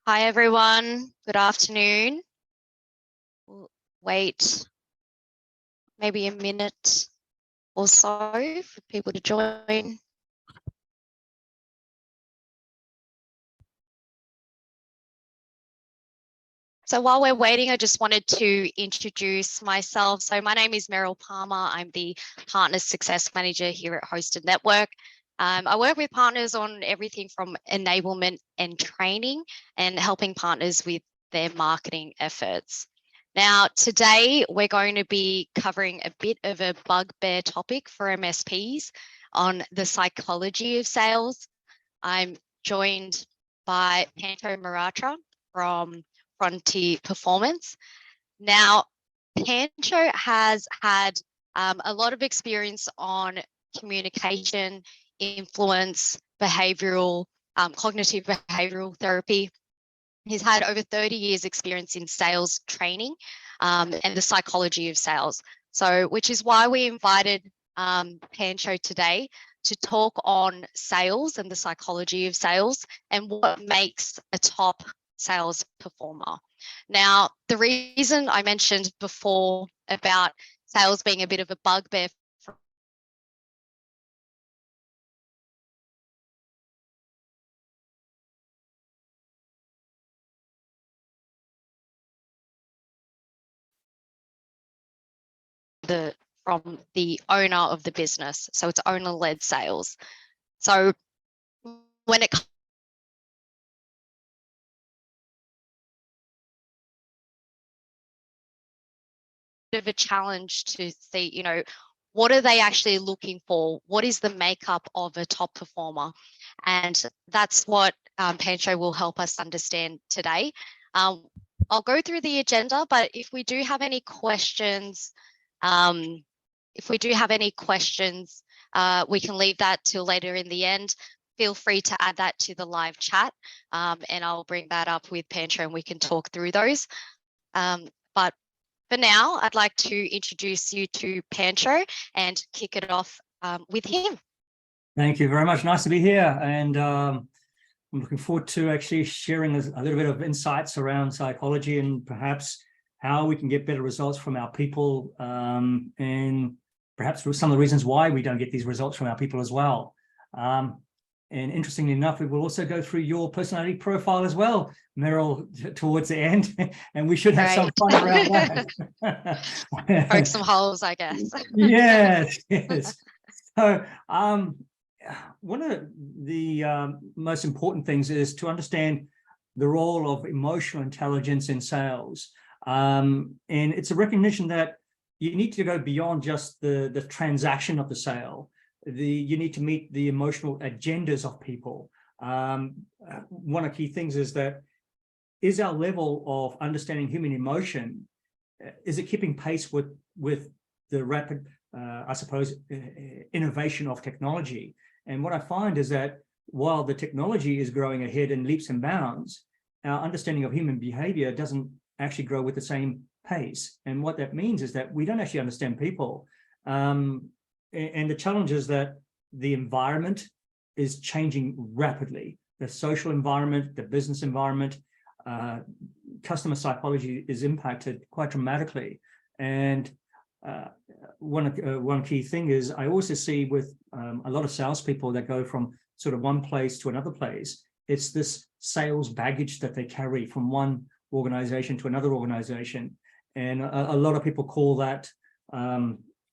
Hi, everyone. Good afternoon. We'll wait maybe a minute or so for people to join. So while we're waiting, I just wanted to introduce myself. So my name is Meryl Palmer. I'm the Partners Success Manager here at Hosted Network. I work with partners on everything from enablement and training and helping partners with their marketing efforts. Now, today we're going to be covering a bit of a bugbear topic for MSPs on the psychology of sales. I'm joined by Pancho Mehrotra from Frontier Performance. Now, Pancho has had a lot of experience on communication, influence, behavioral, cognitive behavioral therapy. He's had over 30 years experience in sales training and the psychology of sales. So, which is why we invited Pancho today to talk on sales and the psychology of sales and what makes a top sales performer. Now, the reason I mentioned before about sales being a bit of a bugbear from the owner of the business. So it's owner-led sales. So when it of a challenge to see, what are they actually looking for? What is the makeup of a top performer? And that's what Pancho will help us understand today. I'll go through the agenda, but if we do have any questions, we can leave that till later in the end. Feel free to add that to the live chat, and I'll bring that up with Pancho and we can talk through those. But for now, I'd like to introduce you to Pancho and kick it off with him. Thank you very much. Nice to be here. And I'm looking forward to actually sharing a little bit of insights around psychology and perhaps how we can get better results from our people, and perhaps some of the reasons why we don't get these results from our people as well. And interestingly enough, we will also go through your personality profile as well, Meryl, towards the end, and we should have some fun around that. Poke some holes, I guess. Yes, yes. So one of the most important things is to understand the role of emotional intelligence in sales. And it's a recognition that you need to go beyond just the transaction of the sale. You need to meet the emotional agendas of people. One of the key things is that our level of understanding human emotion, is it keeping pace with the rapid, I suppose, innovation of technology? And what I find is that while the technology is growing ahead in leaps and bounds, our understanding of human behavior doesn't actually grow with the same pace. And what that means is that we don't actually understand people. And the challenge is that the environment is changing rapidly. The social environment, the business environment, customer psychology is impacted quite dramatically. And one key thing is I also see with a lot of salespeople that go from sort of one place to another place, it's this sales baggage that they carry from one organization to another organization. And a lot of people call that,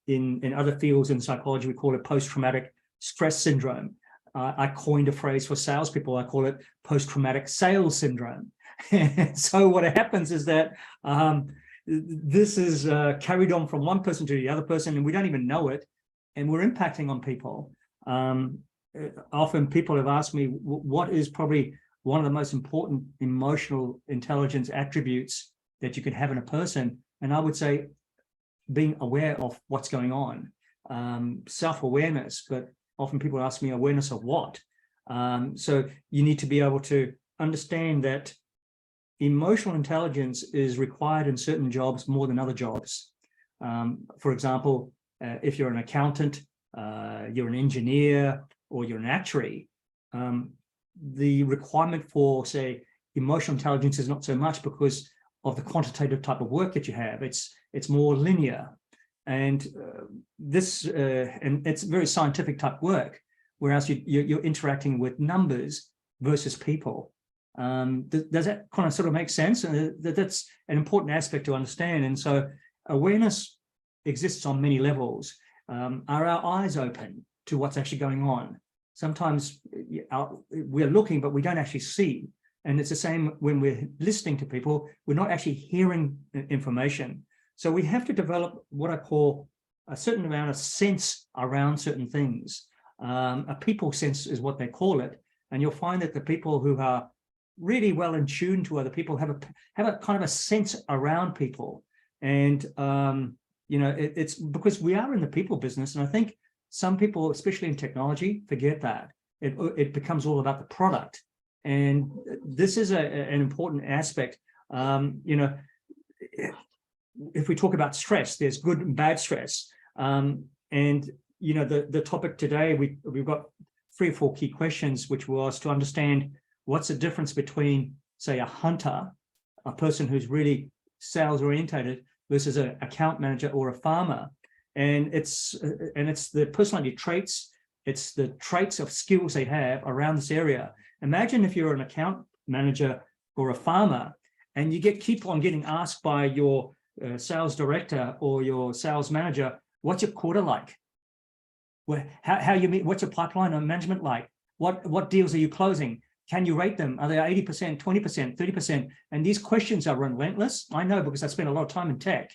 in other fields in psychology, we call it post-traumatic stress syndrome. I coined a phrase for salespeople. I call it post-traumatic sales syndrome. So what happens is that this is carried on from one person to the other person, and we don't even know it, and we're impacting on people. Often people have asked me, what is probably one of the most important emotional intelligence attributes that you can have in a person? And I would say being aware of what's going on, self-awareness, but often people ask me awareness of what? So you need to be able to understand that emotional intelligence is required in certain jobs more than other jobs. For example, if you're an accountant, you're an engineer, or you're an actuary, the requirement for, say, emotional intelligence is not so much because of the quantitative type of work that you have. It's more linear, and and it's very scientific type work. Whereas you're interacting with numbers versus people. Does that kind of sort of make sense? That's an important aspect to understand. And so awareness exists on many levels. Are our eyes open to what's actually going on? Sometimes we're looking, but we don't actually see. And it's the same when we're listening to people, we're not actually hearing information. So we have to develop what I call a certain amount of sense around certain things. A people sense is what they call it. And you'll find that the people who are really well in tune to other people have a kind of a sense around people. And, it's because we are in the people business. And I think some people, especially in technology, forget that. It becomes all about the product. And this is an important aspect. If we talk about stress, there's good and bad stress. The topic today, we've got 3 or 4 key questions, which was to understand what's the difference between, say, a hunter, a person who's really sales orientated, versus an account manager or a farmer. And it's the personality traits, it's the traits of skills they have around this area. Imagine if you're an account manager or a farmer, and you keep on getting asked by your sales director or your sales manager, what's your quota like? How you meet? What's your pipeline and management like? What deals are you closing? Can you rate them? Are they 80%, 20%, 30%? And these questions are relentless. I know because I spent a lot of time in tech.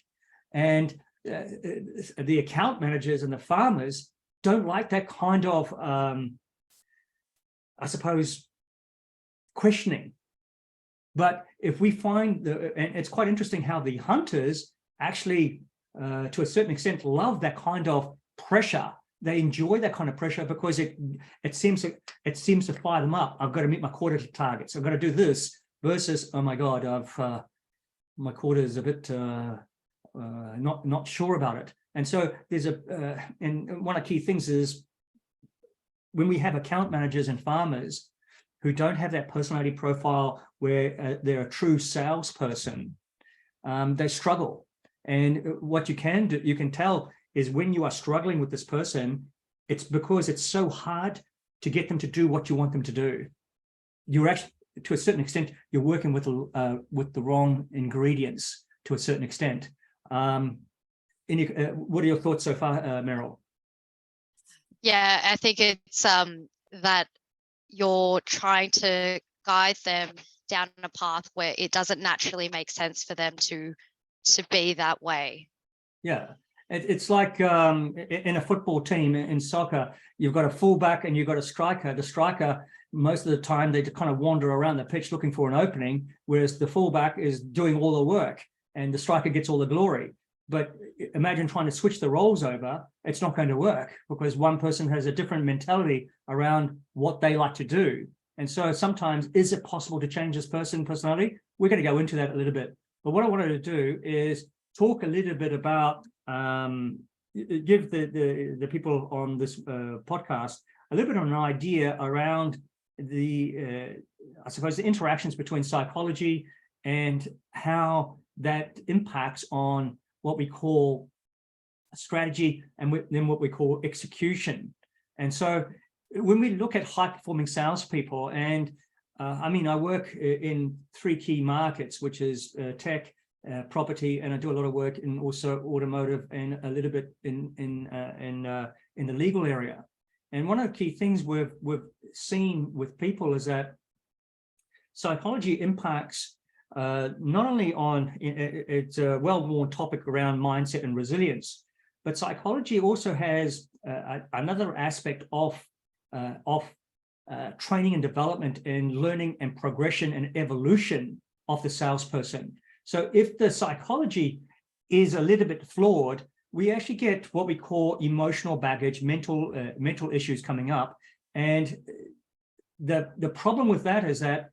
And the account managers and the farmers don't like that kind of, I suppose, questioning. But if we find, and it's quite interesting how the hunters actually, to a certain extent, love that kind of pressure. They enjoy that kind of pressure because it seems to fire them up. I've got to meet my quota targets. I've got to do this versus, oh my God, my quota is a bit not sure about it. And so there's and one of the key things is when we have account managers and farmers who don't have that personality profile where they're a true salesperson, they struggle. And what you can do, you can tell is when you are struggling with this person, it's because it's so hard to get them to do what you want them to do. You're actually, to a certain extent, you're working with the wrong ingredients to a certain extent. What are your thoughts so far, Meryl? Yeah, I think it's that you're trying to guide them down a path where it doesn't naturally make sense for them to be that way. Yeah. It's like in a football team, in soccer, you've got a fullback and you've got a striker. The striker, most of the time, they kind of wander around the pitch looking for an opening, whereas the fullback is doing all the work and the striker gets all the glory. But imagine trying to switch the roles over. It's not going to work because one person has a different mentality around what they like to do. And so sometimes, is it possible to change this personality? We're going to go into that a little bit. But what I wanted to do is talk a little bit about, give the people on this podcast a little bit of an idea around the, I suppose, the interactions between psychology and how that impacts on what we call strategy and then what we call execution. And so when we look at high-performing salespeople, and I work in 3 key markets, which is tech, property, and I do a lot of work in also automotive and a little bit in the legal area. And one of the key things we've seen with people is that psychology impacts not only on, it's a well-worn topic around mindset and resilience, but psychology also has another aspect of training and development and learning and progression and evolution of the salesperson. So if the psychology is a little bit flawed, we actually get what we call emotional baggage, mental issues coming up. And the problem with that is that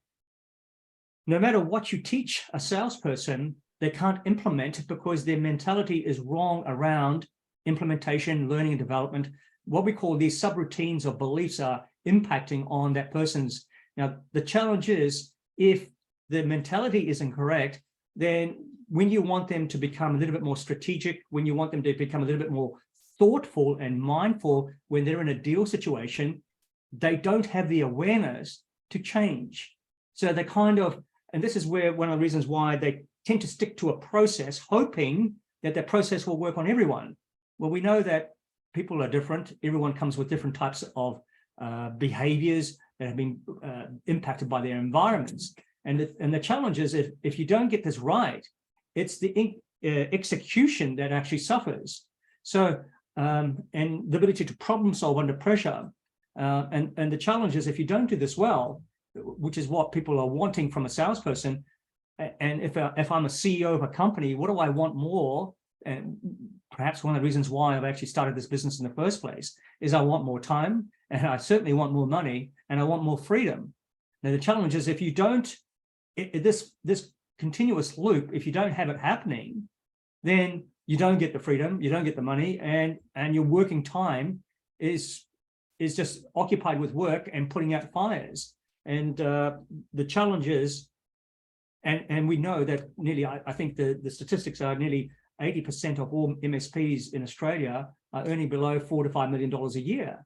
no matter what you teach a salesperson, they can't implement it because their mentality is wrong around implementation, learning and development. What we call these subroutines or beliefs are impacting on that person's. Now, the challenge is if the mentality isn't correct, then when you want them to become a little bit more strategic, when you want them to become a little bit more thoughtful and mindful when they're in a deal situation, they don't have the awareness to change. So they kind of, and this is where one of the reasons why they tend to stick to a process, hoping that that process will work on everyone. Well, we know that people are different. Everyone comes with different types of behaviors that have been impacted by their environments. And the challenge is if you don't get this right, it's the execution that actually suffers. So, and the ability to problem solve under pressure. And the challenge is if you don't do this well, which is what people are wanting from a salesperson, and if I'm a CEO of a company, what do I want more? And perhaps one of the reasons why I've actually started this business in the first place is I want more time, and I certainly want more money, and I want more freedom. Now, the challenge is if you don't, this continuous loop, if you don't have it happening, then you don't get the freedom, you don't get the money, and your working time is just occupied with work and putting out fires. And the challenge is, and we know that nearly, I think the statistics are nearly 80% of all MSPs in Australia are earning below $4 to $5 million a year.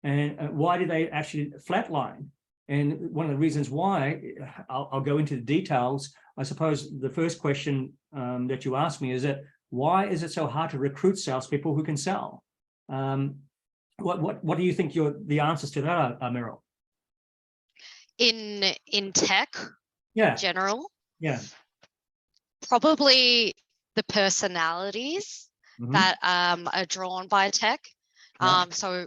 And why do they actually flatline? And one of the reasons why, I'll go into the details. I suppose the first question that you asked me is that why is it so hard to recruit salespeople who can sell? What do you think the answers to that are, Meryl? In tech, Yeah, in general, yeah, probably the personalities that are drawn by tech. So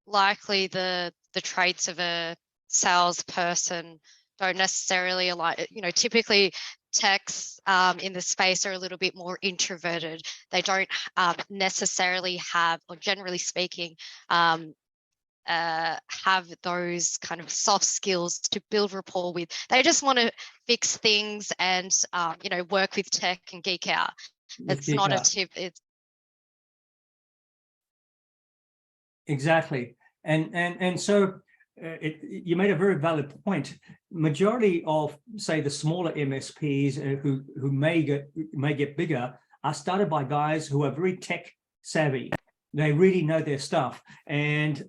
likely the traits of a salesperson don't necessarily align. Typically techs in the space are a little bit more introverted. They don't necessarily have, or generally speaking, have those kind of soft skills to build rapport with. They just want to fix things and work with tech and geek out. It's not a tip. It's exactly. And so you made a very valid point. Majority of, say, the smaller MSPs who may get bigger are started by guys who are very tech savvy. They really know their stuff, and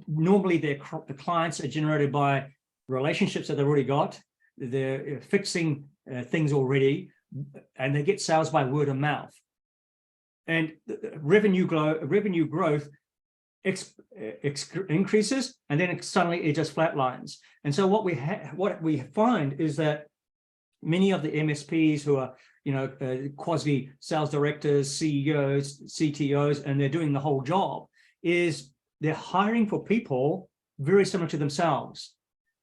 normally the clients are generated by relationships that they've already got. They're fixing things already, and they get sales by word of mouth. And revenue growth increases, and then suddenly it just flatlines. And so what we find is that many of the MSPs who are quasi sales directors, CEOs, CTOs, and they're doing the whole job, is they're hiring for people very similar to themselves,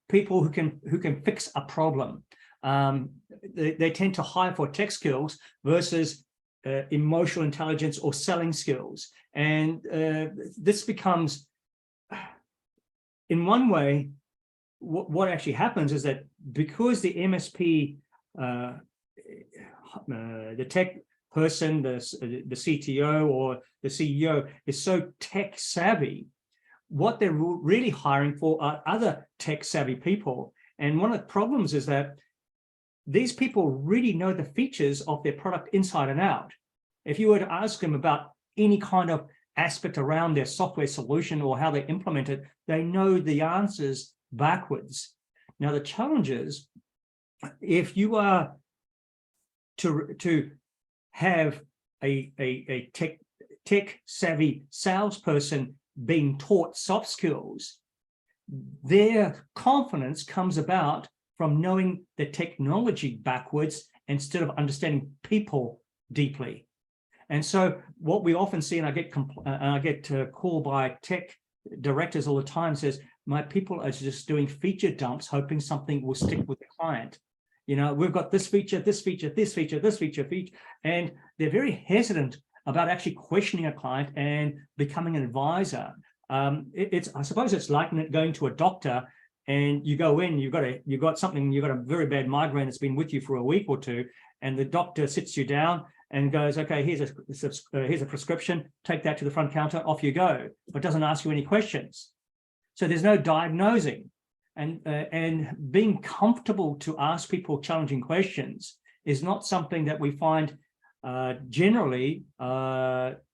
people who can fix a problem. They tend to hire for tech skills versus emotional intelligence or selling skills. And this becomes, in one way, what actually happens is that because the MSP, the tech person, the CTO or the CEO is so tech savvy, what they're really hiring for are other tech savvy people. And one of the problems is that these people really know the features of their product inside and out. If you were to ask them about any kind of aspect around their software solution or how they implement it, they know the answers backwards. Now, the challenge is, if you are to have a tech savvy salesperson being taught soft skills, their confidence comes about from knowing the technology backwards instead of understanding people deeply. And so what we often see, and I get called by tech directors all the time, says, my people are just doing feature dumps, hoping something will stick with the client. We've got this feature, this feature, this feature, this feature, and they're very hesitant about actually questioning a client and becoming an advisor. I suppose it's like going to a doctor, and you go in, you've got a very bad migraine that's been with you for a week or two, and the doctor sits you down and goes, okay, here's a prescription, take that to the front counter, off you go, but doesn't ask you any questions. So there's no diagnosing. and being comfortable to ask people challenging questions is not something that we find generally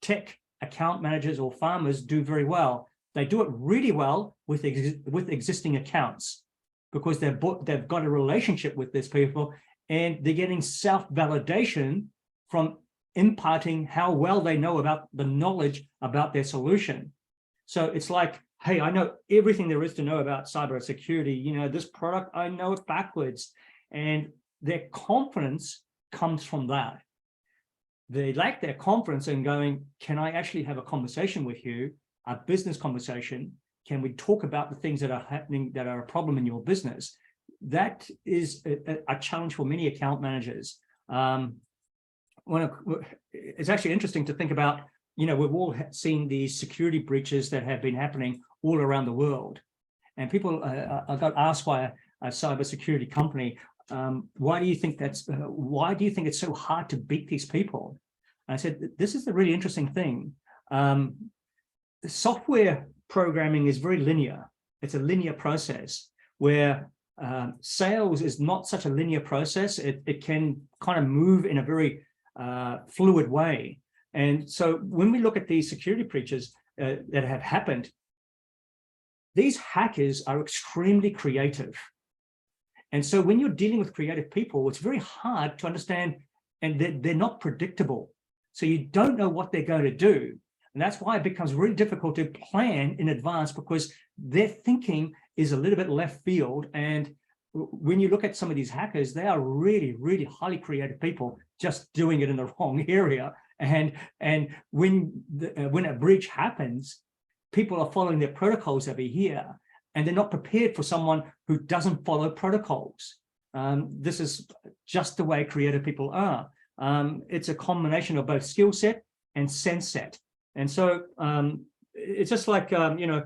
tech account managers or farmers do very well. They do it really well with existing accounts because they've got a relationship with these people and they're getting self-validation from imparting how well they know about the knowledge about their solution. So it's like, hey, I know everything there is to know about cybersecurity. You know, this product, I know it backwards. And their confidence comes from that. They lack their confidence in going, can I actually have a conversation with you, a business conversation? Can we talk about the things that are happening that are a problem in your business? That is a challenge for many account managers. It's actually interesting to think about, you know, we've all seen these security breaches that have been happening all around the world. And people, I got asked by a cybersecurity company, why do you think it's so hard to beat these people? And I said, this is the really interesting thing. The software programming is very linear. It's a linear process where sales is not such a linear process. It can kind of move in a very fluid way. And so when we look at these security breaches that have happened, these hackers are extremely creative. And so when you're dealing with creative people, it's very hard to understand, and they're not predictable. So you don't know what they're going to do. And that's why it becomes really difficult to plan in advance, because their thinking is a little bit left field. And when you look at some of these hackers, they are really, really highly creative people just doing it in the wrong area. And when a breach happens, people are following their protocols over here, and they're not prepared for someone who doesn't follow protocols. This is just the way creative people are. It's a combination of both skill set and sense set. And so it's just like, you know,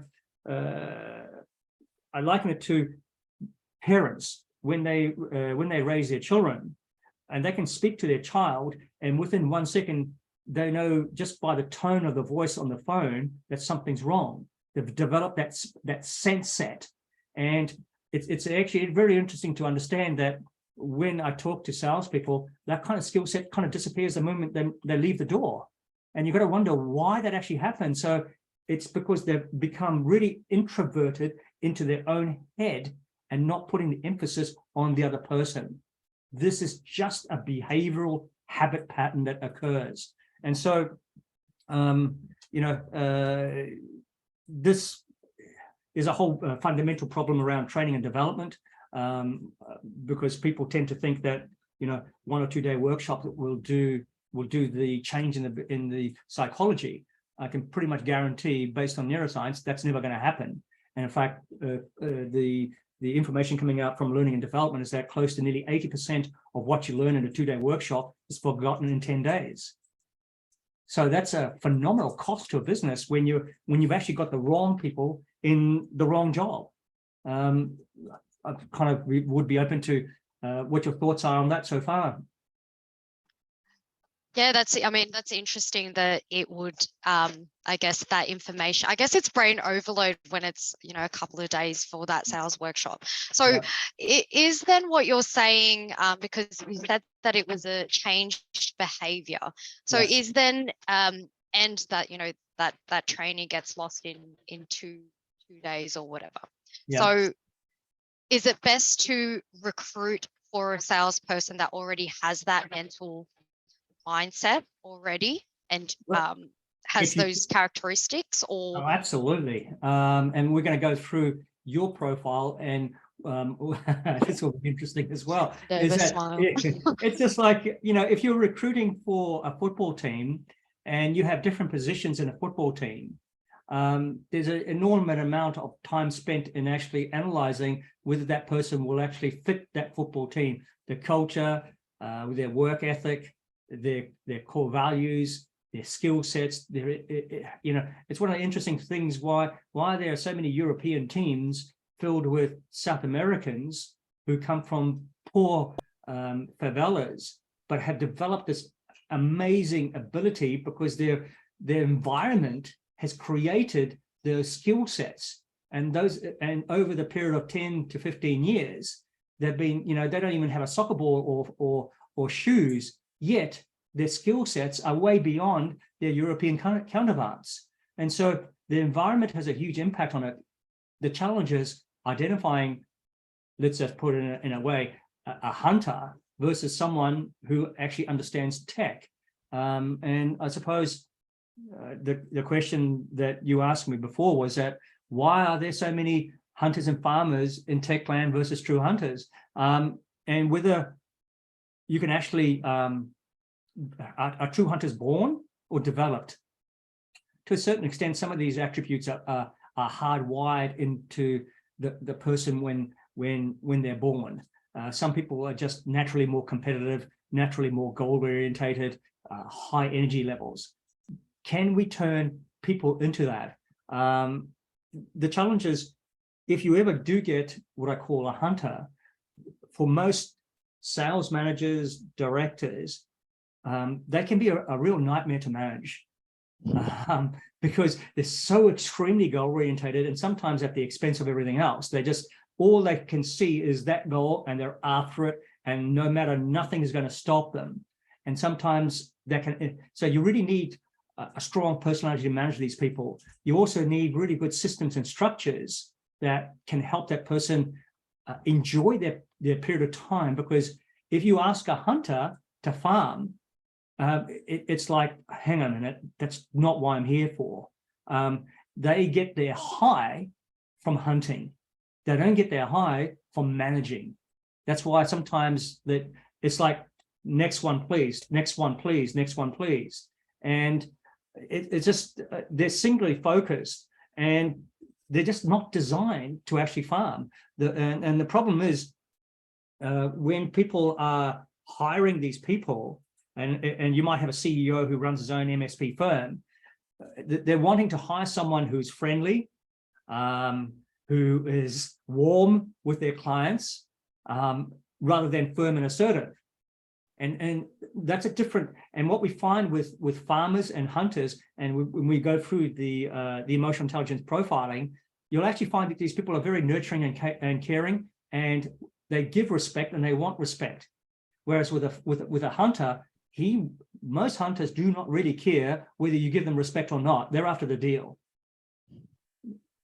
I liken it to parents when they raise their children, and they can speak to their child, and within 1 second, they know just by the tone of the voice on the phone that something's wrong. They've developed that sense set. And it's actually very interesting to understand that when I talk to salespeople, that kind of skill set kind of disappears the moment they leave the door. And you've got to wonder why that actually happens. So it's because they've become really introverted into their own head and not putting the emphasis on the other person. This is just a behavioral habit pattern that occurs. And so, you know, this is a whole fundamental problem around training and development, because people tend to think that, you know, 1 or 2 day workshop will do the change in the psychology. I can pretty much guarantee, based on neuroscience, that's never going to happen. And in fact, the information coming out from learning and development is that close to nearly 80% of what you learn in a 2 day workshop is forgotten in 10 days. So that's a phenomenal cost to a business when you've actually got the wrong people in the wrong job. I kind of would be open to what your thoughts are on that so far. Yeah, that's interesting that it would, I guess that information, I guess it's brain overload when it's, you know, a couple of days for that sales workshop. So yeah. Is then what you're saying, because you said that it was a changed behavior. So yes. Is then, and that, you know, that training gets lost in two days or whatever. Yeah. So is it best to recruit for a salesperson that already has that mental mindset already and has those characteristics? Or absolutely. And we're going to go through your profile, and this will be interesting as well. It's just like, you know, if you're recruiting for a football team and you have different positions in a football team, there's an enormous amount of time spent in actually analyzing whether that person will actually fit that football team, the culture, with their work ethic, their core values, their skill sets. You know, it's one of the interesting things why there are so many European teams filled with South Americans who come from poor favelas, but have developed this amazing ability because their environment has created the skill sets. And over the period of 10 to 15 years, they've been, they don't even have a soccer ball or shoes, yet their skill sets are way beyond their European counterparts. And so the environment has a huge impact on it. The challenge is identifying, let's just put it in a way, a hunter versus someone who actually understands tech. And I suppose the question that you asked me before was that, why are there so many hunters and farmers in tech land versus true hunters? And whether you can actually, are true hunters born or developed? To a certain extent, some of these attributes are hardwired into the person when they're born. Some people are just naturally more competitive, naturally more goal-orientated, high energy levels. Can we turn people into that? The challenge is, if you ever do get what I call a hunter, for most sales managers, directors, they can be a real nightmare to manage, because they're so extremely goal-orientated, and sometimes at the expense of everything else. All they can see is that goal, and they're after it, and no matter, nothing is going to stop them. And sometimes so you really need a strong personality to manage these people. You also need really good systems and structures that can help that person enjoy their period of time. Because if you ask a hunter to farm, it's like, hang on a minute, that's not what I'm here for. They get their high from hunting. They don't get their high from managing. That's why sometimes it's like, next one, please, next one, please, next one, please. And it's just, they're singularly focused, and they're just not designed to actually farm. And the problem is, when people are hiring these people, and you might have a CEO who runs his own MSP firm, they're wanting to hire someone who's friendly, who is warm with their clients, rather than firm and assertive. And that's a different, and what we find with farmers and hunters, and when we go through the emotional intelligence profiling, you'll actually find that these people are very nurturing and caring, and they give respect and they want respect. Whereas with a hunter, most hunters do not really care whether you give them respect or not. They're after the deal.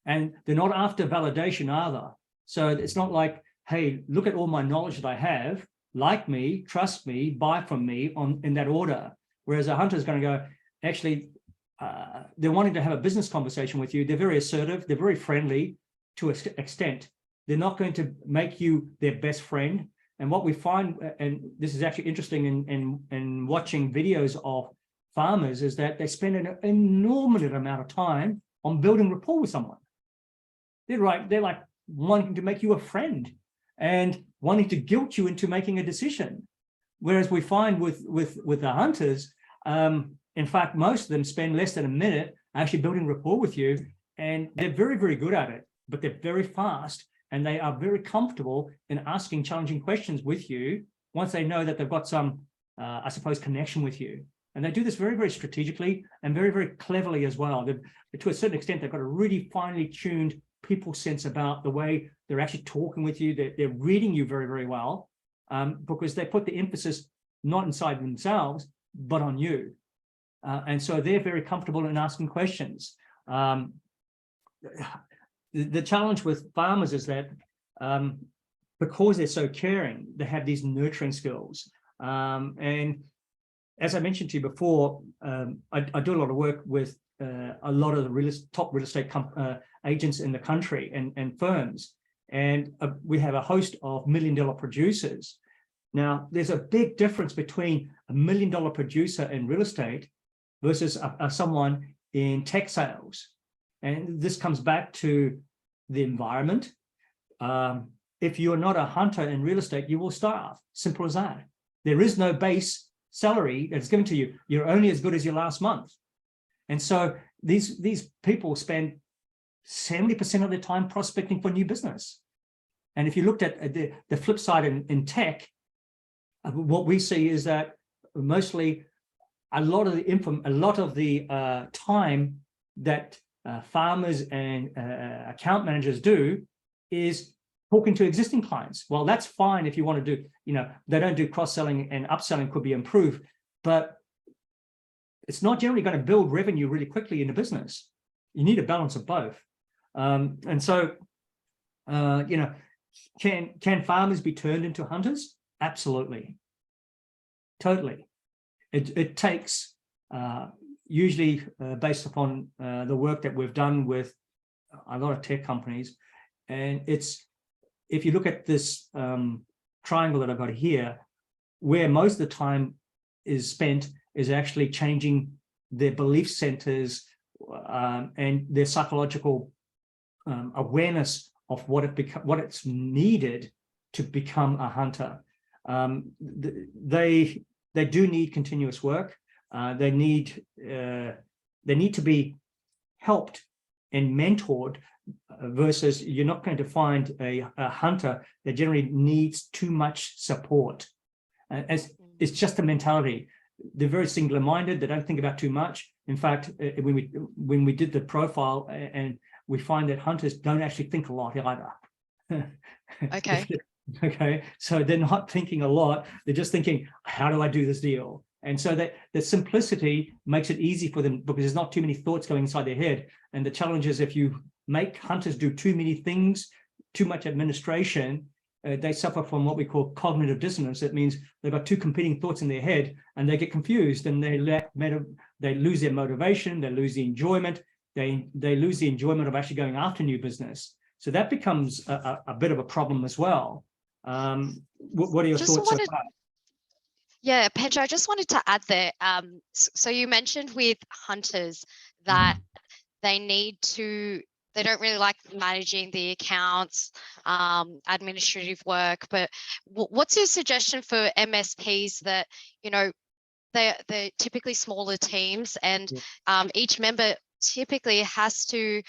And they're not after validation either. So it's not like, hey, look at all my knowledge that I have, like me, trust me, buy from me in that order. Whereas a hunter is going to go, actually, they're wanting to have a business conversation with you. They're very assertive. They're very friendly to an extent. They're not going to make you their best friend. And what we find, and this is actually interesting in watching videos of farmers, is that they spend an enormous amount of time on building rapport with someone. They're like wanting to make you a friend and wanting to guilt you into making a decision. Whereas we find with the hunters, in fact, most of them spend less than a minute actually building rapport with you, and they're very, very good at it, but they're very fast, and they are very comfortable in asking challenging questions with you once they know that they've got some, I suppose, connection with you. And they do this very, very strategically and very, very cleverly as well. To a certain extent, they've got a really finely tuned people sense about the way they're actually talking with you. They're reading you very, very well, because they put the emphasis not inside themselves, but on you. And so they're very comfortable in asking questions. The challenge with farmers is that because they're so caring, they have these nurturing skills. And as I mentioned to you before, I do a lot of work with a lot of the top real estate agents in the country and firms. And we have a host of $1 million producers. Now, there's a big difference between a $1 million producer in real estate versus someone in tech sales. And this comes back to the environment. If you're not a hunter in real estate, you will starve. Simple as that. There is no base salary that's given to you. You're only as good as your last month. And so these people spend 70% of their time prospecting for new business. And if you looked at the flip side in tech, what we see is that mostly a lot of the time that farmers and account managers do is talking to existing clients. Well, that's fine if you want to do, they don't do cross-selling, and upselling could be improved, but it's not generally going to build revenue really quickly in a business. You need a balance of both. And so, can farmers be turned into hunters? Absolutely. Totally. It takes, usually based upon the work that we've done with a lot of tech companies, and if you look at this triangle that I've got here, where most of the time is spent is actually changing their belief centers and their psychological awareness of what it's needed to become a hunter. They do need continuous work. They need to be helped and mentored, versus you're not going to find a hunter that generally needs too much support. It's just a mentality. They're very singular-minded. They don't think about too much. In fact, when we did the profile, and we find that hunters don't actually think a lot either. Okay. Okay, so they're not thinking a lot. They're just thinking, how do I do this deal? And so that the simplicity makes it easy for them, because there's not too many thoughts going inside their head. And the challenge is, if you make hunters do too many things, too much administration, they suffer from what we call cognitive dissonance. That means they've got two competing thoughts in their head, and they get confused, and they lose their motivation, they lose the enjoyment, they lose the enjoyment of actually going after new business. So that becomes a bit of a problem as well. What are your thoughts on that? Yeah, Pancho, I just wanted to add there. So you mentioned with hunters that they don't really like managing the accounts, administrative work, but what's your suggestion for MSPs that, they're typically smaller teams, and each member typically has to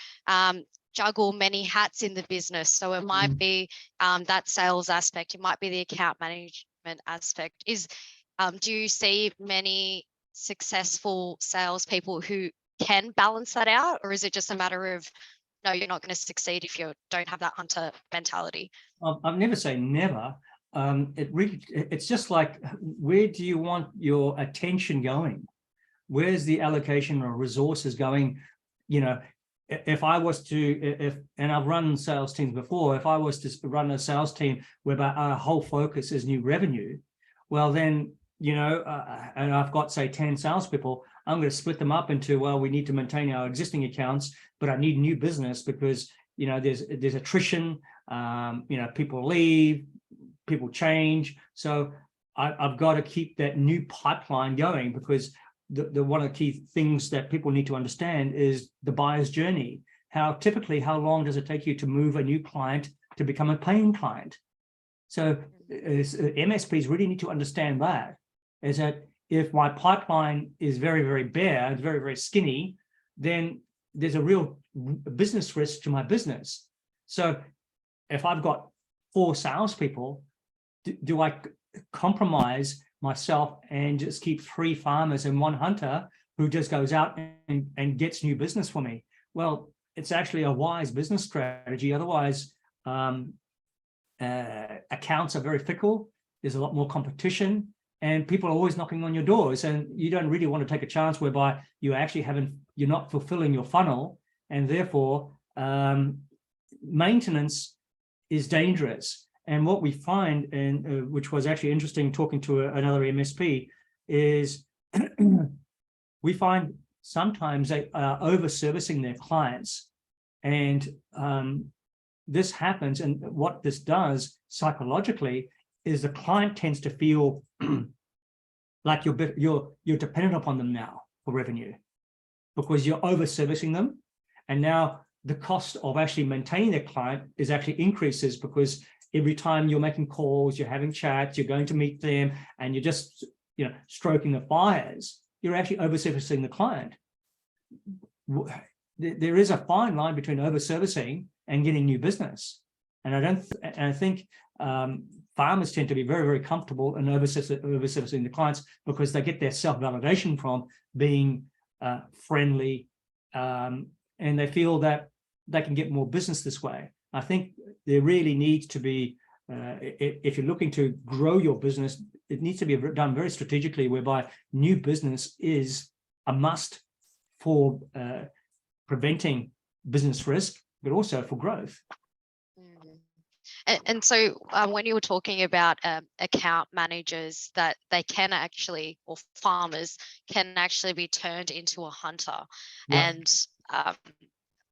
juggle many hats in the business. So it might be that sales aspect, it might be the account management aspect. Do you see many successful salespeople who can balance that out, or is it just a matter of, no, you're not going to succeed if you don't have that hunter mentality? I've never say never. It's just like, where do you want your attention going? Where's the allocation of resources going? If I was to, and I've run sales teams before, if I was to run a sales team whereby our whole focus is new revenue, well then, and I've got, say, 10 salespeople, I'm going to split them up into, well, we need to maintain our existing accounts, but I need new business because, there's attrition, people leave, people change. So I've got to keep that new pipeline going, because the one of the key things that people need to understand is the buyer's journey. How long does it take you to move a new client to become a paying client? So MSPs really need to understand that, is that if my pipeline is very, very bare, it's very, very skinny, then there's a real business risk to my business. So if I've got 4 salespeople, do I compromise myself and just keep 3 farmers and 1 hunter who just goes out and gets new business for me? Well, it's actually a wise business strategy. Otherwise, accounts are very fickle. There's a lot more competition, and people are always knocking on your doors, and you don't really want to take a chance whereby you're not fulfilling your funnel, and therefore maintenance is dangerous. And what we find, and which was actually interesting talking to another MSP, is we find sometimes they are over-servicing their clients. And this happens, and what this does psychologically is the client tends to feel like you're dependent upon them now for revenue, because you're over-servicing them. And now the cost of actually maintaining their client is actually increases, because every time you're making calls, you're having chats, you're going to meet them, and you're just stroking the fires, you're actually over-servicing the client. There is a fine line between over-servicing and getting new business. And I think farmers tend to be very, very comfortable in over-servicing the clients, because they get their self-validation from being friendly, and they feel that they can get more business this way. I think there really needs to be, if you're looking to grow your business, it needs to be done very strategically, whereby new business is a must for preventing business risk, but also for growth. And so when you were talking about account managers, that they can actually, or farmers can actually be turned into a hunter. Yeah. And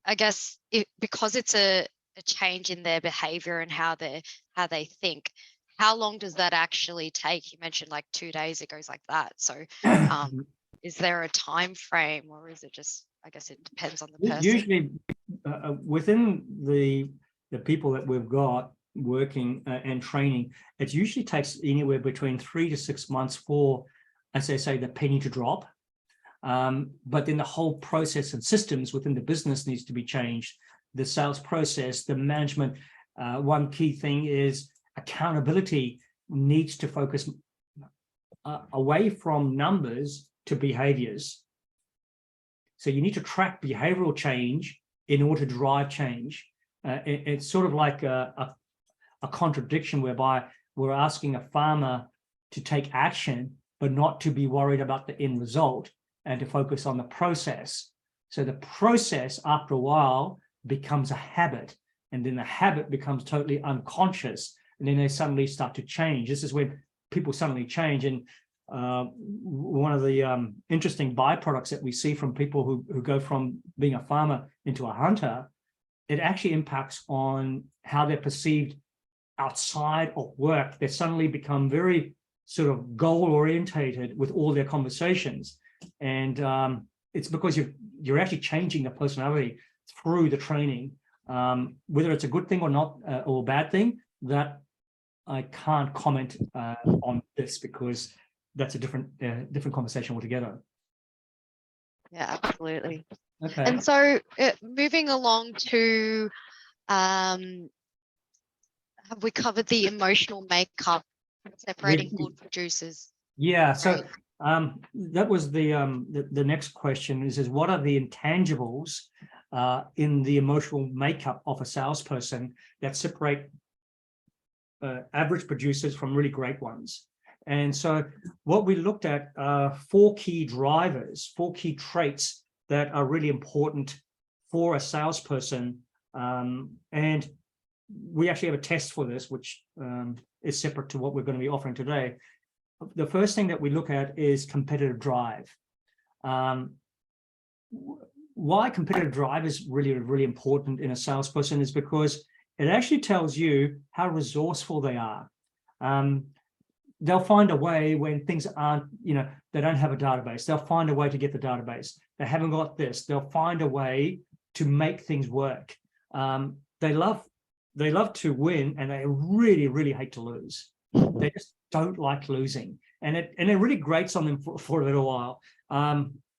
I guess because it's a change in their behavior and how they think, how long does that actually take? You mentioned like 2 days it goes like that. So is there a time frame, or is it just, I guess it depends on the person? Usually within the people that we've got working and training, it usually takes anywhere between 3 to 6 months for, as they say, the penny to drop. But then the whole process and systems within the business needs to be changed. The sales process, the management. One key thing is accountability needs to focus away from numbers to behaviors. So you need to track behavioral change in order to drive change. It's sort of like a contradiction, whereby we're asking a farmer to take action, but not to be worried about the end result, and to focus on the process. So the process, after a while, becomes a habit, and then the habit becomes totally unconscious, and then they suddenly start to change. This is when people suddenly change. And one of the interesting byproducts that we see from people who go from being a farmer into a hunter, it actually impacts on how they're perceived outside of work. They suddenly become very sort of goal-orientated with all their conversations. And it's because you're actually changing the personality through the training. Whether it's a good thing or not, or a bad thing, that I can't comment on this, because that's a different conversation altogether. Yeah, absolutely. Okay. And so moving along to, have we covered the emotional makeup, separating good producers? Yeah. So that was the next question is what are the intangibles in the emotional makeup of a salesperson that separate average producers from really great ones? And so what we looked at are 4 key drivers, 4 key traits that are really important for a salesperson. And we actually have a test for this, which is separate to what we're going to be offering today. The first thing that we look at is competitive drive. Why competitive drive is really, really important in a salesperson is because it actually tells you how resourceful they are. They'll find a way when things aren't, they don't have a database. They'll find a way to get the database. They haven't got this. They'll find a way to make things work. They love to win, and they really, really hate to lose. They just don't like losing, and it really grates on them for a little while.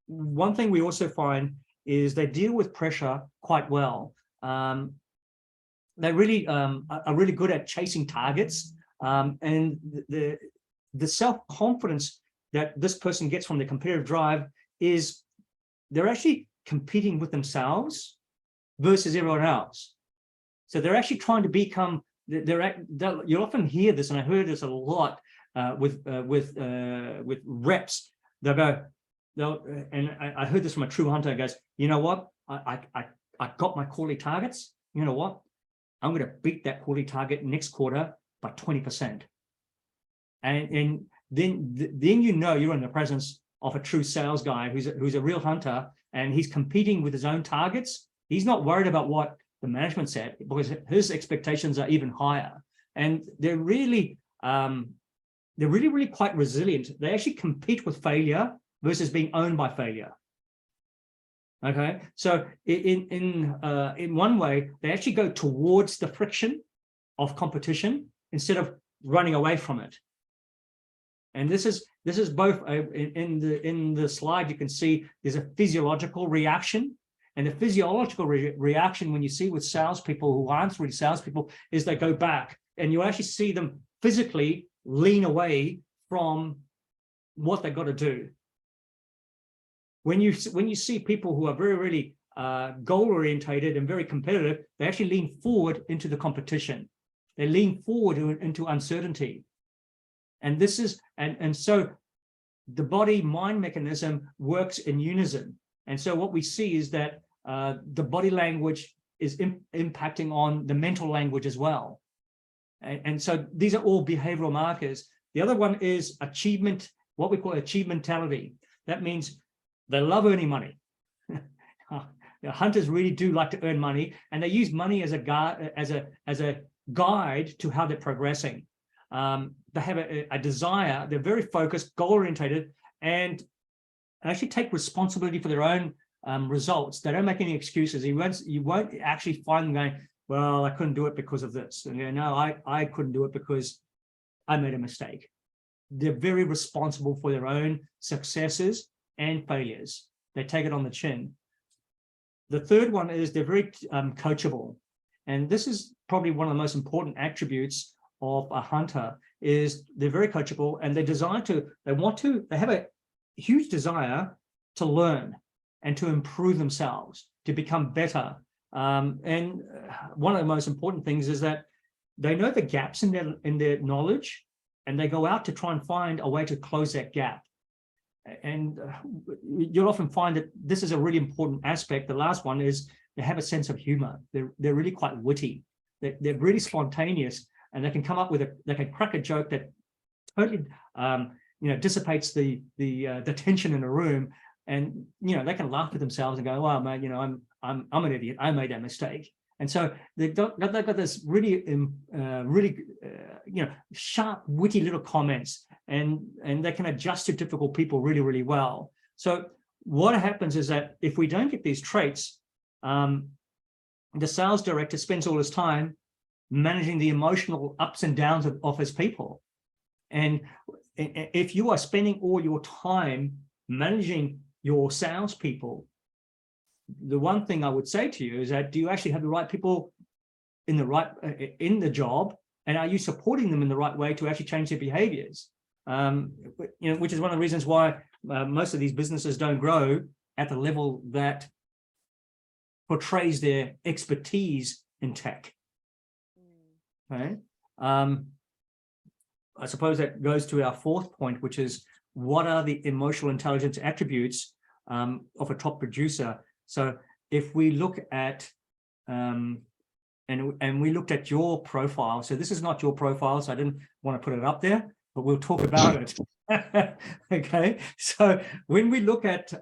One thing we also find is they deal with pressure quite well. They really are really good at chasing targets, and the self-confidence that this person gets from the competitive drive is they're actually competing with themselves versus everyone else. So they're actually trying to become. You often hear this, and I heard this a lot with reps. I heard this from a true hunter. He goes, you know what? I got my quarterly targets. You know what? I'm going to beat that quarterly target next quarter by 20%. And then you're in the presence of a true sales guy who's a real hunter, and he's competing with his own targets. He's not worried about what the management said, because his expectations are even higher. And they're really quite resilient. They actually compete with failure versus being owned by failure. Okay, so in one way, they actually go towards the friction of competition instead of running away from it. And this is both in the slide. You can see there's a physiological reaction, and the physiological reaction when you see with salespeople who aren't really salespeople is they go back, and you actually see them physically lean away from what they've got to do. When you see people who are very, really goal-orientated and very competitive, they actually lean forward into the competition. They lean forward into uncertainty. And this is, and so the body-mind mechanism works in unison. And so what we see is that the body language is impacting on the mental language as well. And so these are all behavioral markers. The other one is achievement, what we call achievementality. That means they love earning money. Hunters really do like to earn money, and they use money as a guide to how they're progressing. They have a desire, they're very focused, goal-orientated, and actually take responsibility for their own results. They don't make any excuses. You won't actually find them going, well, I couldn't do it because of this. And no, I couldn't do it because I made a mistake. They're very responsible for their own successes and failures. They take it on the chin. The third one is they're very coachable. And this is probably one of the most important attributes of a hunter, is they're very coachable, and they have a huge desire to learn and to improve themselves, to become better. And one of the most important things is that they know the gaps in their knowledge, and they go out to try and find a way to close that gap. And you'll often find that this is a really important aspect. The last one is they have a sense of humor. They're really quite witty. They're really spontaneous, and they can come up with they can crack a joke that totally dissipates the tension in a room, and they can laugh at themselves and go, "Wow, man, I'm an idiot. I made that mistake." And so they've got this really sharp, witty little comments, and they can adjust to difficult people really, really well. So what happens is that if we don't get these traits, the sales director spends all his time managing the emotional ups and downs of his people. And if you are spending all your time managing your salespeople, the one thing I would say to you is that, do you actually have the right people in the job, and are you supporting them in the right way to actually change their behaviors? Which is one of the reasons why most of these businesses don't grow at the level that portrays their expertise in tech. Okay. I suppose that goes to our fourth point, which is, what are the emotional intelligence attributes of a top producer? So if we look at, and we looked at your profile, so this is not your profile, so I didn't want to put it up there, but we'll talk about it. Okay, so when we look at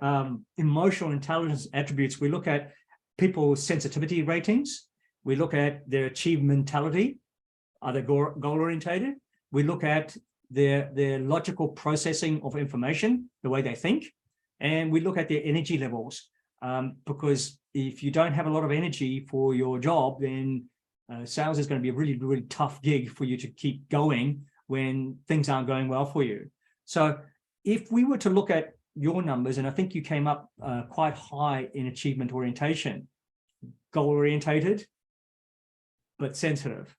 emotional intelligence attributes, we look at people's sensitivity ratings, we look at their achievementality, are they goal-orientated? We look at their logical processing of information, the way they think, and we look at their energy levels. Because if you don't have a lot of energy for your job, then sales is going to be a really, really tough gig for you to keep going when things aren't going well for you. So if we were to look at your numbers, and I think you came up quite high in achievement orientation, goal-orientated, but sensitive.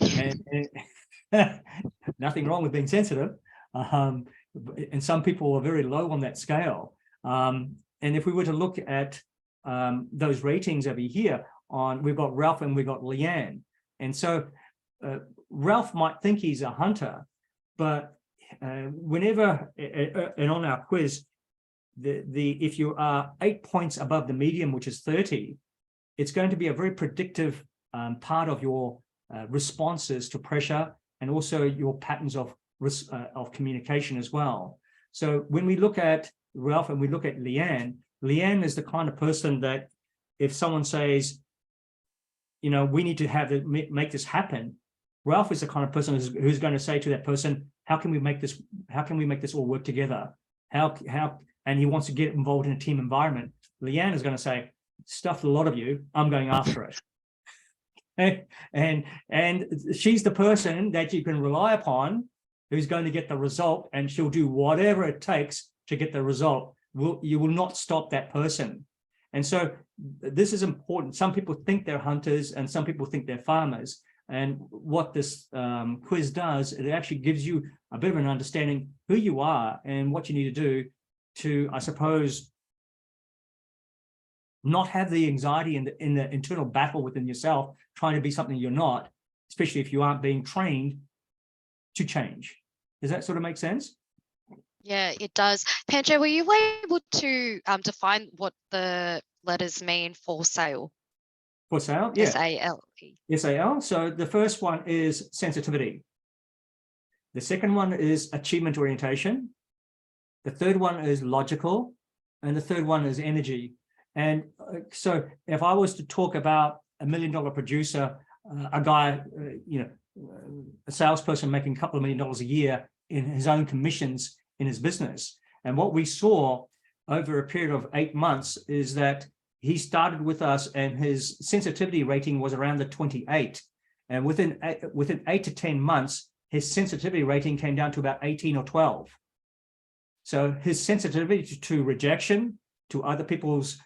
And nothing wrong with being sensitive. And some people are very low on that scale. And if we were to look at those ratings over here, we've got Ralph and we've got Leanne. And so Ralph might think he's a hunter, but whenever, and on our quiz, if you are 8 points above the median, which is 30, it's going to be a very predictive part of your responses to pressure, and also your patterns of communication as well. So when we look at Ralph and we look at Leanne is the kind of person that if someone says, we need to make this happen, Ralph is the kind of person who's going to say to that person, how can we make this all work together? And he wants to get involved in a team environment. Leanne is going to say, stuff a lot of you, I'm going after it. And she's the person that you can rely upon, who's going to get the result, and she'll do whatever it takes to get the result. You will not stop that person. And so this is important. Some people think they're hunters and some people think they're farmers. And what this quiz does, it actually gives you a bit of an understanding who you are and what you need to do to, I suppose, not have the anxiety in the internal battle within yourself, trying to be something you're not, especially if you aren't being trained to change. Does that sort of make sense? Yeah, it does. Pancho, were you able to define what the letters mean for sale? For sale, yeah. S-A-L-E. SAL. So the first one is sensitivity. The second one is achievement orientation. The third one is logical. And the third one is energy. And so if I was to talk about $1 million producer, a guy, a salesperson making a couple of $1 million a year in his own commissions in his business. And what we saw over a period of 8 months is that he started with us and his sensitivity rating was around the 28. And within 8 to 10 months, his sensitivity rating came down to about 18 or 12. So his sensitivity to rejection, to other people's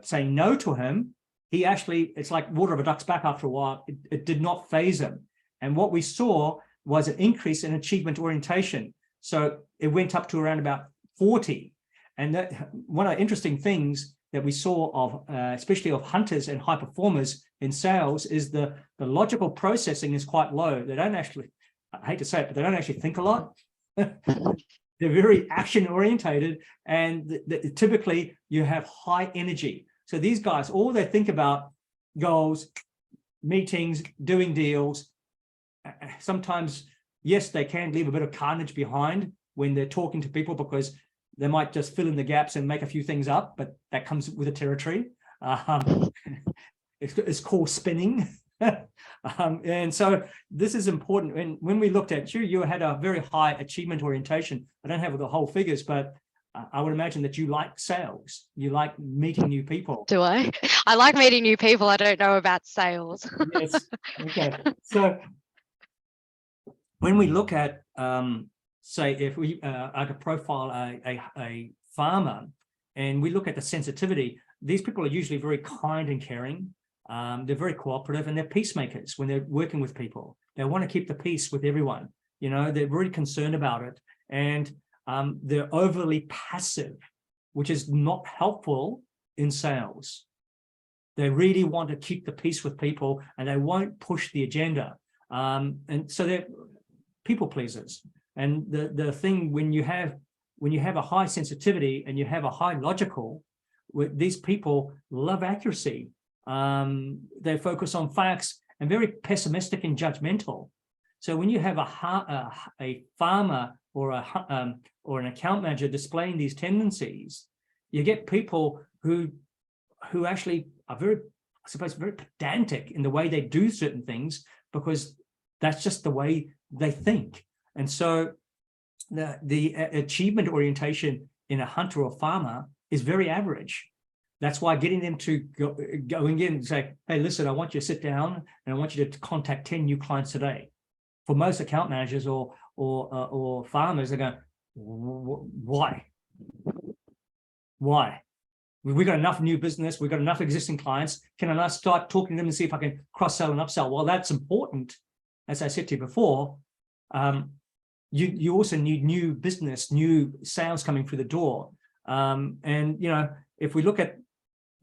saying no to him, he actually, it's like water of a duck's back after a while. It did not faze him. And what we saw was an increase in achievement orientation. So it went up to around about 40. And that, one of the interesting things that we saw of, especially of hunters and high performers in sales, is the logical processing is quite low. They don't actually, I hate to say it, but they don't actually think a lot. They're very action orientated, and typically you have high energy. So these guys, all they think about goals, meetings, doing deals. Sometimes, yes, they can leave a bit of carnage behind when they're talking to people, because they might just fill in the gaps and make a few things up, but that comes with the territory. It's called spinning. And so this is important. And when we looked at you, you had a very high achievement orientation. I don't have the whole figures, but I would imagine that you like sales. You like meeting new people. Do I? I like meeting new people. I don't know about sales. Yes. Okay. So when we look at, say, if we I could profile a farmer, and we look at the sensitivity, these people are usually very kind and caring. They're very cooperative, and they're peacemakers when they're working with people. They want to keep the peace with everyone. They're really concerned about it. And they're overly passive, which is not helpful in sales. They really want to keep the peace with people, and they won't push the agenda. And so they're people pleasers. And the thing, when you have a high sensitivity and you have a high logical, these people love accuracy. They focus on facts and very pessimistic and judgmental. So when you have a farmer or an account manager displaying these tendencies, you get people who actually are very, I suppose, very pedantic in the way they do certain things, because that's just the way they think. And so the achievement orientation in a hunter or farmer is very average. That's why getting them to going in and say, hey, listen, I want you to sit down and I want you to contact 10 new clients today. For most account managers or farmers, they go, why? Why? We've got enough new business. We've got enough existing clients. Can I not start talking to them and see if I can cross-sell and upsell? Well, that's important. As I said to you before, you also need new business, new sales coming through the door. And, if we look at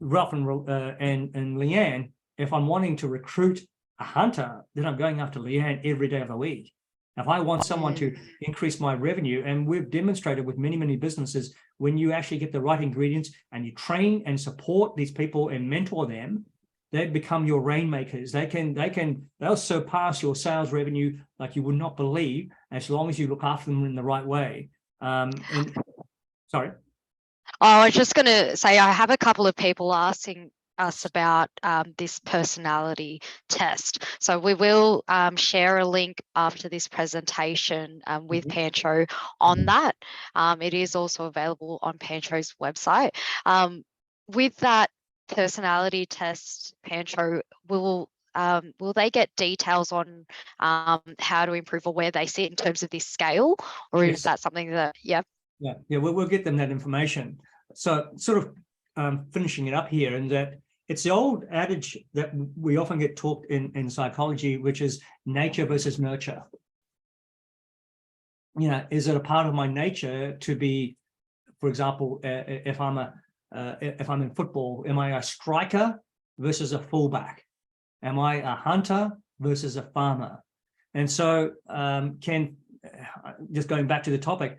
Ralph and Leanne, if I'm wanting to recruit a hunter, then I'm going after Leanne every day of the week. If I want someone to increase my revenue, and we've demonstrated with many, many businesses, when you actually get the right ingredients and you train and support these people and mentor them, they become your rainmakers. They'll surpass your sales revenue like you would not believe, as long as you look after them in the right way. Sorry. Oh, I was just going to say, I have a couple of people asking us about this personality test. So we will share a link after this presentation with Pancho on that. It is also available on Pancho's website. With that personality test, Pancho, will they get details on how to improve or where they sit in terms of this scale, or is that something that, yeah, we'll get them that information. So sort of finishing it up here, and that it's the old adage that we often get taught in psychology, which is nature versus nurture. Is it a part of my nature to be, for example, if I'm if I'm in football, am I a striker versus a fullback? Am I a hunter versus a farmer? And so, just going back to the topic,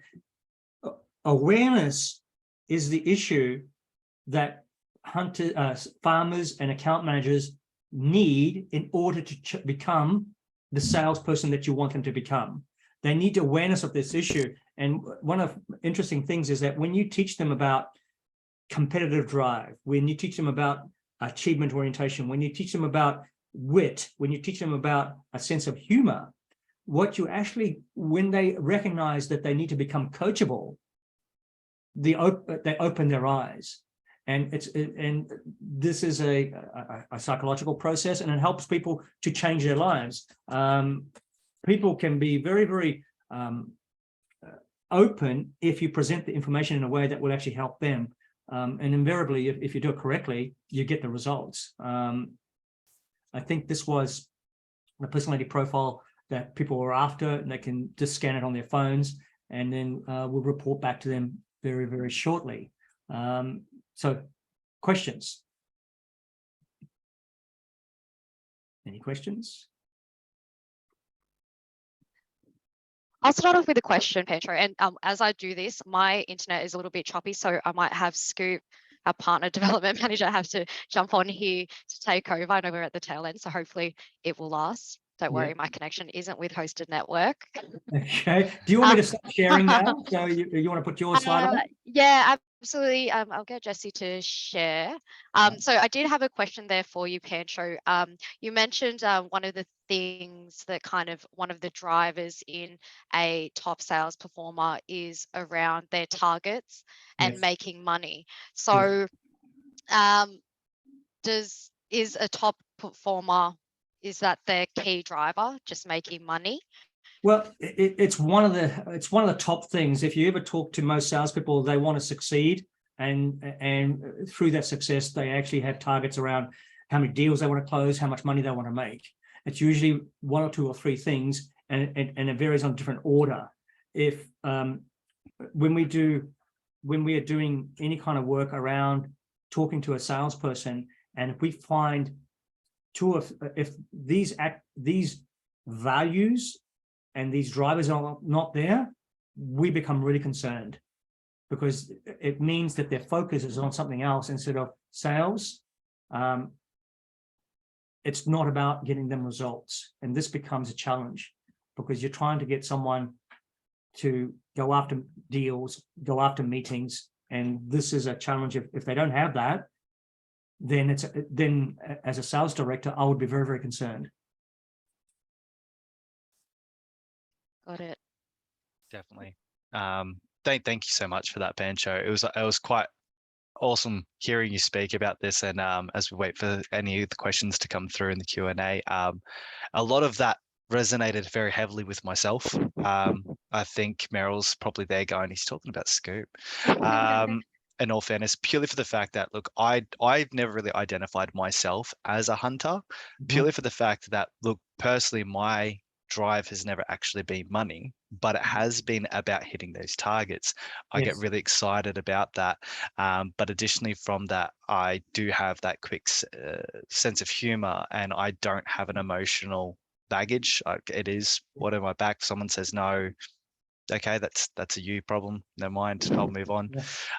awareness is the issue that farmers and account managers need in order to become the salesperson that you want them to become. They need awareness of this issue. And one of the interesting things is that when you teach them about competitive drive, when you teach them about achievement orientation, when you teach them about wit, when you teach them about a sense of humor, what you actually, when they recognize that they need to become coachable, they open their eyes. And this is a psychological process, and it helps people to change their lives. People can be very, very open if you present the information in a way that will actually help them. And invariably, if you do it correctly, you get the results. I think this was the personality profile that people were after, and they can just scan it on their phones, and then we'll report back to them very, very shortly. So, questions? Any questions? I'll start off with a question, Pancho. And as I do this, my internet is a little bit choppy, so I might have Scoop, our partner development manager, have to jump on here to take over. I know we're at the tail end, so hopefully it will last. Don't worry, my connection isn't with Hosted Network. Okay. Do you want me to start sharing now? So you want to put your slide on? Yeah, absolutely. I'll get Jesse to share. So I did have a question there for you, Pancho. You mentioned one of the things that one of the drivers in a top sales performer is around their targets and making money. So is a top performer, is that their key driver, just making money? Well, it's one of the top things. If you ever talk to most salespeople, they want to succeed, and through that success, they actually have targets around how many deals they want to close, how much money they want to make. It's usually one or two or three things, and it varies on different order. If when we are doing any kind of work around talking to a salesperson, and if we find if these values and these drivers are not there, we become really concerned, because it means that their focus is on something else instead of sales. It's not about getting them results. And this becomes a challenge, because you're trying to get someone to go after deals, go after meetings. And this is a challenge. If they don't have that, then then as a sales director, I would be very, very concerned. Got it. Definitely. Thank you so much for that, Pancho. It was quite awesome hearing you speak about this, and as we wait for any of the questions to come through in the Q&A, a lot of that resonated very heavily with myself. I think Meryl's probably there going, he's talking about Scoop. In all fairness, purely for the fact that, look, I've never really identified myself as a hunter, purely for the fact that, look, personally, my drive has never actually been money, but it has been about hitting those targets. I get really excited about that. But additionally from that, I do have that quick sense of humor, and I don't have an emotional baggage. It is what am I back? If someone says no, okay, that's a you problem. Never mind, I'll move on.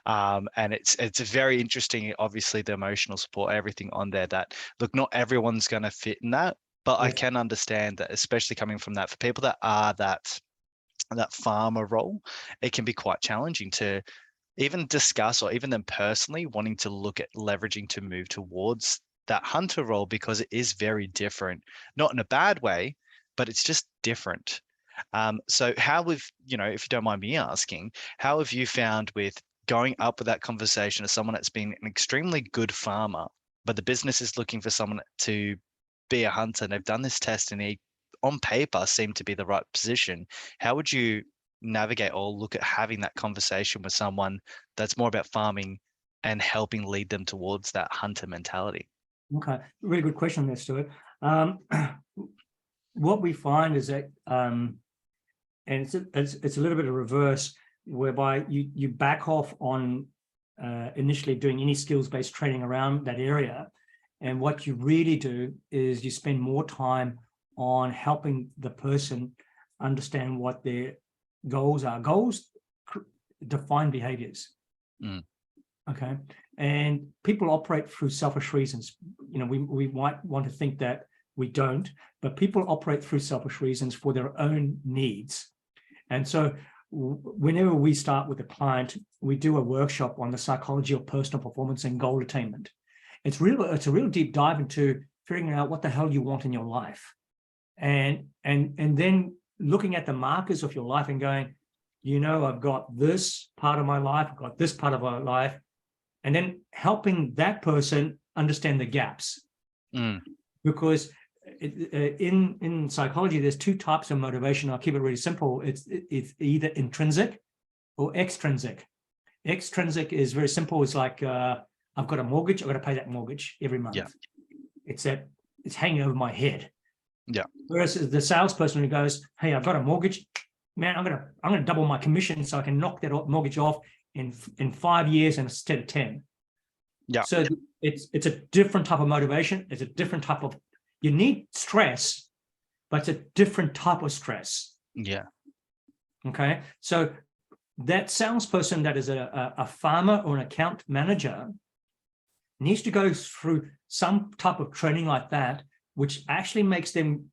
And it's very interesting, obviously, the emotional support, everything on there, that, look, not everyone's going to fit in that, but I can understand that, especially coming from that, for people that are that farmer role, it can be quite challenging to even discuss, or even them personally wanting to look at leveraging to move towards that hunter role, because it is very different, not in a bad way, but it's just different. So how if you don't mind me asking, how have you found with going up with that conversation as someone that's been an extremely good farmer, but the business is looking for someone to be a hunter, and they've done this test and they, on paper, seem to be the right position? How would you navigate or look at having that conversation with someone that's more about farming and helping lead them towards that hunter mentality? Okay, really good question there, Stuart. What we find is that, and it's a little bit of reverse, whereby you back off on initially doing any skills-based training around that area. And what you really do is you spend more time on helping the person understand what their goals are. Goals define behaviors. Okay. And people operate through selfish reasons. You know, we might want to think that we don't, but people operate through selfish reasons for their own needs. And so whenever we start with a client, we do a workshop on the psychology of personal performance and goal attainment. It's a real deep dive into figuring out what the hell you want in your life. And then looking at the markers of your life and going, you know, I've got this part of my life, I've got this part of my life, and then helping that person understand the gaps. Because in psychology, there's two types of motivation. I'll keep it really simple. It's either intrinsic or extrinsic. Extrinsic is very simple. It's like, I've got a mortgage, I've got to pay that mortgage every month. Yeah. It's hanging over my head. Yeah. Whereas the salesperson who goes, hey, I've got a mortgage, man, I'm gonna double my commission so I can knock that mortgage off in 5 years instead of 10. Yeah. So it's a different type of motivation. It's a different type of, you need stress, but it's a different type of stress. Yeah. Okay. So that salesperson that is a farmer or an account manager needs to go through some type of training like that, which actually makes them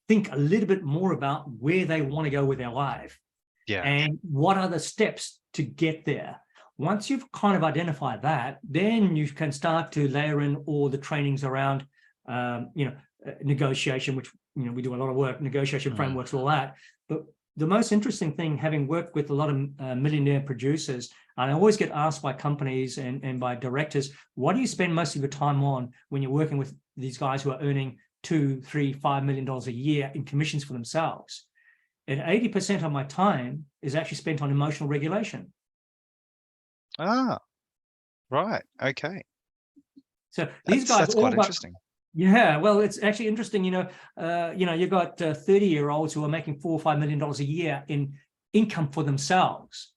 think a little bit more about where they want to go with their life. Yeah. And what are the steps to get there. Once you've kind of identified that, then you can start to layer in all the trainings around, negotiation, which, we do a lot of work, negotiation frameworks, all that. But the most interesting thing, having worked with a lot of millionaire producers, and I always get asked by companies and by directors, what do you spend most of your time on when you're working with these guys who are earning $2, $3, $5 million a year in commissions for themselves? And 80% of my time is actually spent on emotional regulation. Ah, right. Okay. So these guys that's all quite got, interesting. yeah, well, it's actually interesting. You've got 30-year-olds who are making $4 or $5 million a year in income for themselves,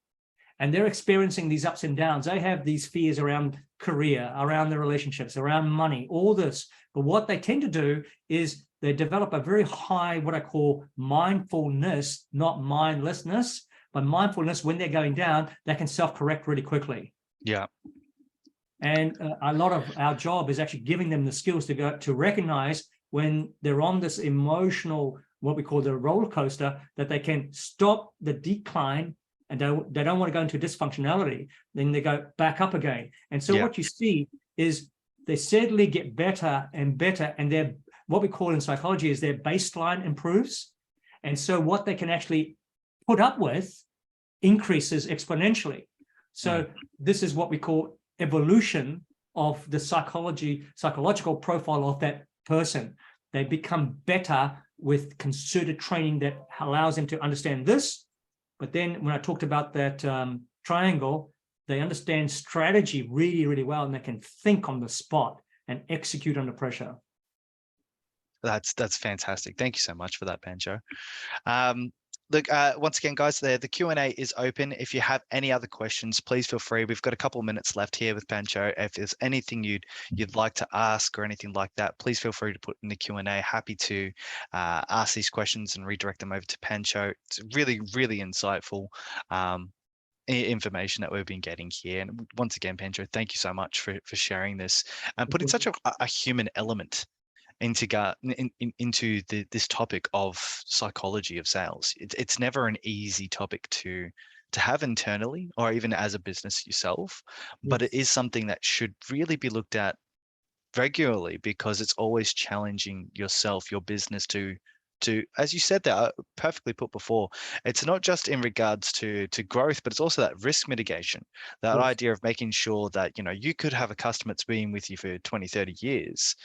and they're experiencing these ups and downs. They have these fears around career, around their relationships, around money, all this. But what they tend to do is they develop a very high, what I call mindfulness, not mindlessness, but mindfulness. When they're going down, they can self-correct really quickly. Yeah. And a lot of our job is actually giving them the skills to recognize when they're on this emotional, what we call the roller coaster, that they can stop the decline and they don't want to go into dysfunctionality. Then they go back up again. And so what you see is they steadily get better and better. And they're, what we call in psychology is their baseline improves. And so what they can actually put up with increases exponentially. So this is what we call evolution of the psychological profile of that person. They become better with concerted training that allows them to understand this. But then when I talked about that triangle, they understand strategy really, really well, and they can think on the spot and execute under pressure. That's fantastic. Thank you so much for that, Pancho. Look, once again, guys, the Q&A is open. If you have any other questions, please feel free. We've got a couple of minutes left here with Pancho. If there's anything you'd like to ask or anything like that, please feel free to put in the Q&A. Happy to ask these questions and redirect them over to Pancho. It's really, really insightful information that we've been getting here. And once again, Pancho, thank you so much for sharing this and putting such a human element into this topic of psychology of sales. It's never an easy topic to have internally or even as a business yourself, but it is something that should really be looked at regularly, because it's always challenging yourself, your business to as you said there, perfectly put before, it's not just in regards to growth, but it's also that risk mitigation, that idea of making sure that you could have a customer that's been with you for 20, 30 years.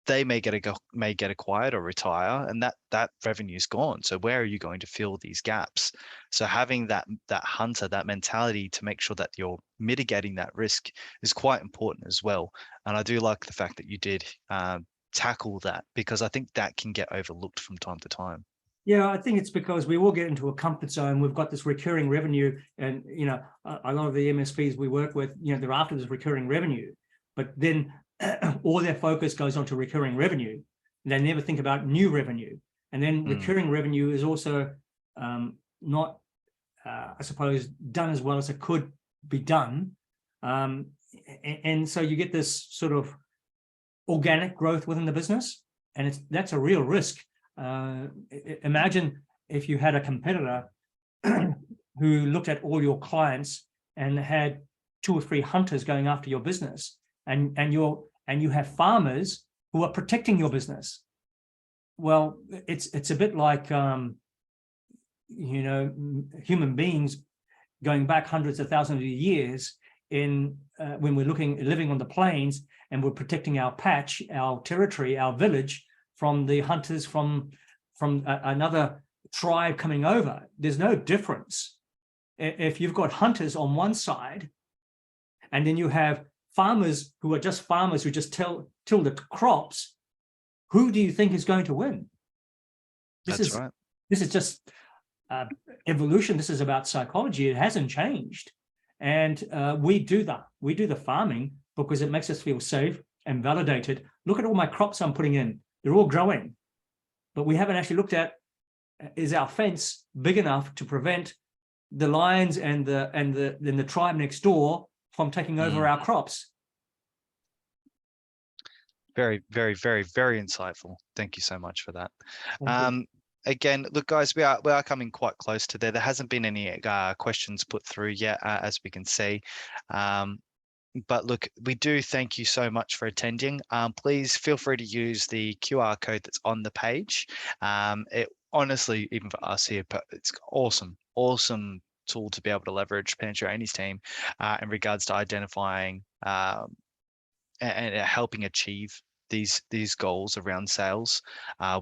They may get acquired or retire, and that revenue is gone. So where are you going to fill these gaps? So having that hunter, that mentality to make sure that you're mitigating that risk is quite important as well. And I do like the fact that you did tackle that, because I think that can get overlooked from time to time. Yeah, I think it's because we all get into a comfort zone. We've got this recurring revenue, and a lot of the MSPs we work with, they're after this recurring revenue, but then all their focus goes on to recurring revenue. They never think about new revenue, and then recurring revenue is also not, I suppose, done as well as it could be done, and so you get this sort of organic growth within the business, and that's a real risk. Imagine if you had a competitor who looked at all your clients and had 2 or 3 hunters going after your business, and you have farmers who are protecting your business. Well, it's a bit like human beings going back hundreds of thousands of years when we're living on the plains, and we're protecting our patch, our territory, our village from the hunters from another tribe coming over. There's no difference. If you've got hunters on one side, and then you have farmers who are just farmers who just till the crops, who do you think is going to win? That's right. This is just evolution. This is about psychology. It hasn't changed, and we do the farming because it makes us feel safe and validated. Look at all my crops I'm putting in. They're all growing, but we haven't actually looked at, is our fence big enough to prevent the lions and the tribe next door from taking over our crops? Very, very, very, very insightful. Thank you so much for that. Again, look, guys, we are coming quite close to there. There hasn't been any questions put through yet, as we can see. But look, we do thank you so much for attending. Please feel free to use the QR code that's on the page. It honestly, even for us here, it's awesome tool to be able to leverage Pancho and his team in regards to identifying and helping achieve these goals around sales.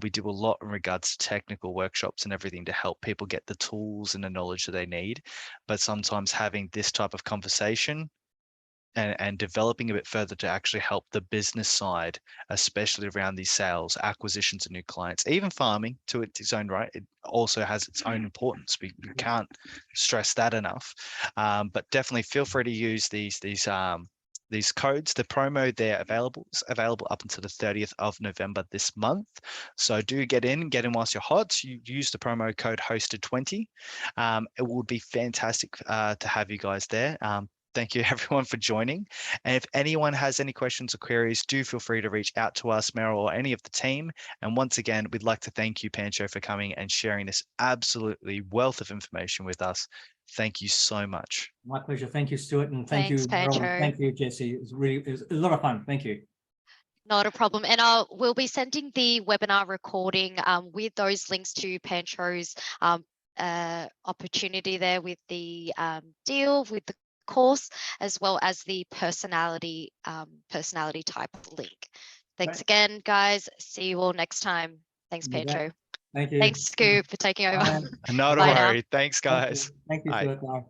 We do a lot in regards to technical workshops and everything to help people get the tools and the knowledge that they need. But sometimes having this type of conversation and developing a bit further to actually help the business side, especially around these sales, acquisitions of new clients, even farming to its own right, it also has its own importance. We can't stress that enough. But definitely feel free to use these codes. The promo there is available up until the 30th of November this month. So do get in whilst you're hot. You use the promo code HOSTED20. It would be fantastic to have you guys there. Thank you everyone for joining. And if anyone has any questions or queries, do feel free to reach out to us, Meryl, or any of the team. And once again, we'd like to thank you, Pancho, for coming and sharing this absolutely wealth of information with us. Thank you so much. My pleasure. Thank you, Stuart, and thank you, Pancho. Meryl. Thank you, Jesse. It was a lot of fun. Thank you. Not a problem. And we'll be sending the webinar recording with those links to Pancho's opportunity there with the deal, with the course, as well as the personality type link. Thanks again, guys. See you all next time. Thanks, Pancho. Thank you. Thanks, Scoop, for taking over. Not a worry. Thanks, guys. Thank you, Stuart. Bye.